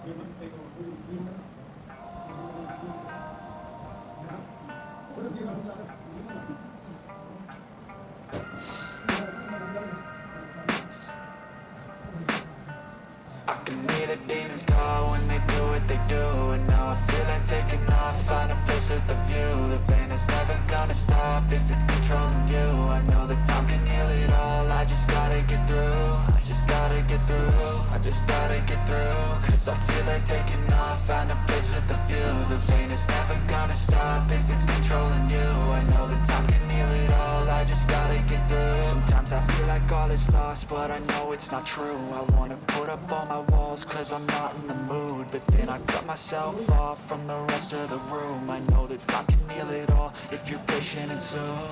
I can hear the demons call when they do what they do. And now I feel like taking off, find a place with a view. The pain is never gonna stop if it's controlling you. I know that time can heal it all, I just gotta get through. I just gotta get through, I just gotta get through. Cause I feel like taking off, find a place with a view. The pain is never gonna stop if it's controlling you. I know that time can heal it all, I just gotta get through. Sometimes I feel like all is lost, but I know it's not true. I wanna put up all my walls cause I'm not in the mood, but then I cut myself off from the rest of the room. I know that time can heal it all if you're patient and soon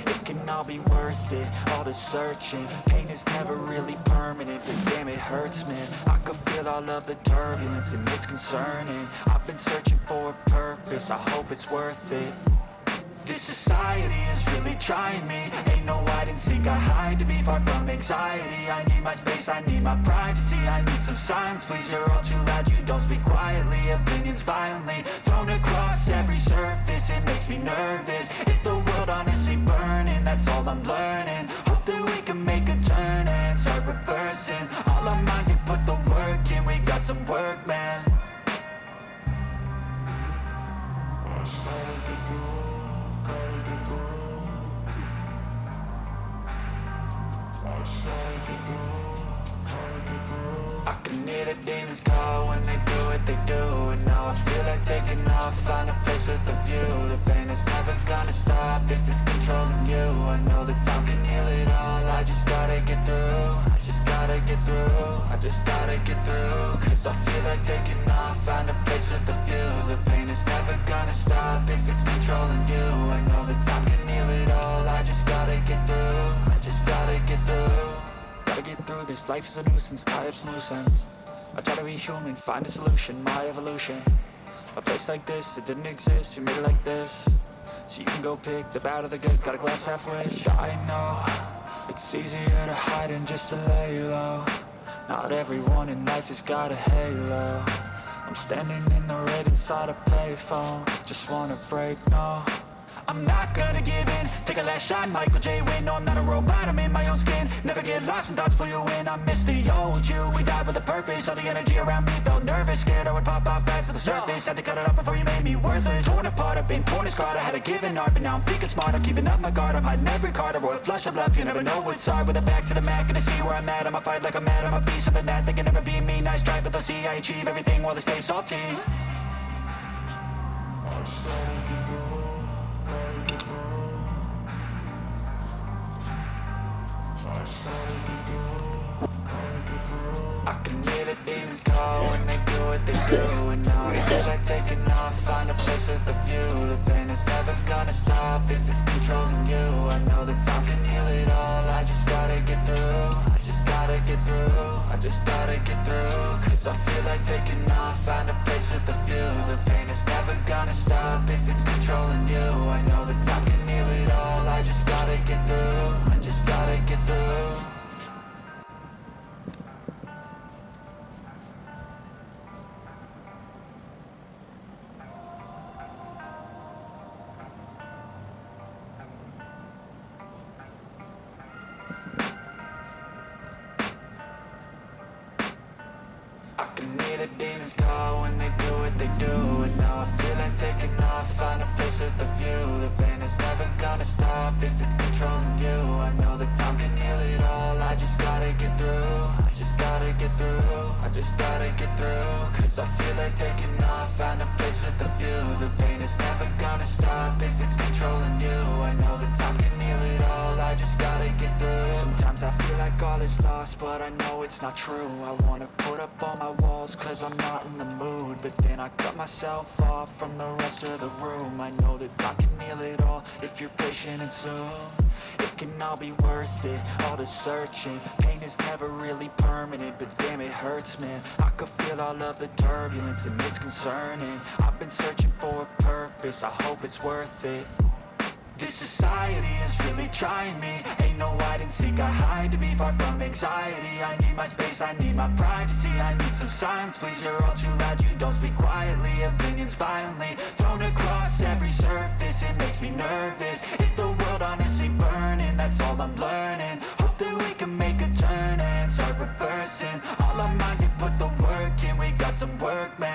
it can all be worth it, all the searching. Pain is never really permanent, but damn it hurts, man. I could feel all of the turbulence and it's concerning. I've been searching for a purpose, I hope it's worth it. This society is really trying me. Ain't no hide and seek, I hide to be far from anxiety. I need my space, I need my privacy. I need some silence, please, you're all too loud. You don't speak quietly, opinions violently thrown across every surface. It makes me nervous, is the world honestly burning? That's all I'm learning. Hope that we can make a turn and start reversing all our minds and put the work in. We got some work, man. I can hear the demons call when they do what they do. And now I feel like taking off, find a place with a view. The pain is never gonna stop if it's controlling you. I know that time can heal it all, I just gotta get through. I just gotta get through, I just gotta get through. Cause I feel like taking off, find a place with a view. The pain is never gonna stop if it's controlling you. I know that time can heal it all, I just gotta get through. I just gotta get through. Gotta get through this, life is a nuisance, tie up some loose ends. I try to be human, find a solution, my evolution. A place like this, it didn't exist, we made it like this. So you can go pick the bad or the good, got a glass halfway. I know, it's easier to hide than just to lay low. Not everyone in life has got a halo. I'm standing in the red inside a payphone. Just wanna break, no, I'm not gonna give in. Take a last shot, Michael J. Win. No, I'm not a robot, I'm in my own skin. Never get lost when thoughts pull you in. I miss the old you, we died with a purpose. All the energy around me felt nervous, scared I would pop out fast to the surface. Had to cut it off before you made me worthless. Torn apart, I've been torn and scarred. I had a given art, but now I'm thinking smart. I'm keeping up my guard, I'm hiding every card. A royal flush of love, you never know what's hard. With a back to the mat, gonna see where I'm at. I'ma fight like I'm mad, I'ma be something that they can never be me. Nice try, but they'll see I achieve everything while they stay salty. I can hear the demons call when they do what they do. And now I feel like taking off, find a place with a view. The pain is never gonna stop if it's controlling you. I know that time can heal it all, I just gotta get through. I just gotta get through, I just gotta get through. Cause I feel like taking off, find a place with a view. The pain is never gonna stop if it's controlling you. I know that time can heal it all, I just gotta get through. I just gotta get through. I can hear the demons call when they do what they do. And now I feel like taking off, find a place with a view. The pain is never gonna stop if it's controlling you. I know that time can heal it all, I just gotta get through. I just gotta get through, I just gotta get through. Cause I feel like taking off, find a place with a view. The pain is never gonna stop if it's controlling you. I know that time can heal it all, I just gotta get through. Sometimes I feel like all is lost, but I know it's not true. I wanna put up all my walls cause I'm not in the mood, but then I cut myself off from the rest of the room. I know that time can heal it all if you're patient and soon it can all be worth it, all the searching. Pain is never really permanent, but damn it hurts, man. I could feel all of the turbulence and it's concerning. I've been searching for a purpose, I hope it's worth it. This society is really trying me. Ain't no hide and seek, I hide to be far from anxiety. I need my space, I need my privacy. I need some silence, please, you're all too loud. You don't speak quietly, opinions violently thrown across every surface. It makes me nervous. Is the world honestly burning? That's all I'm learning. Hope that we can make a turn and start reversing all our minds and put the work in. We got some work, man.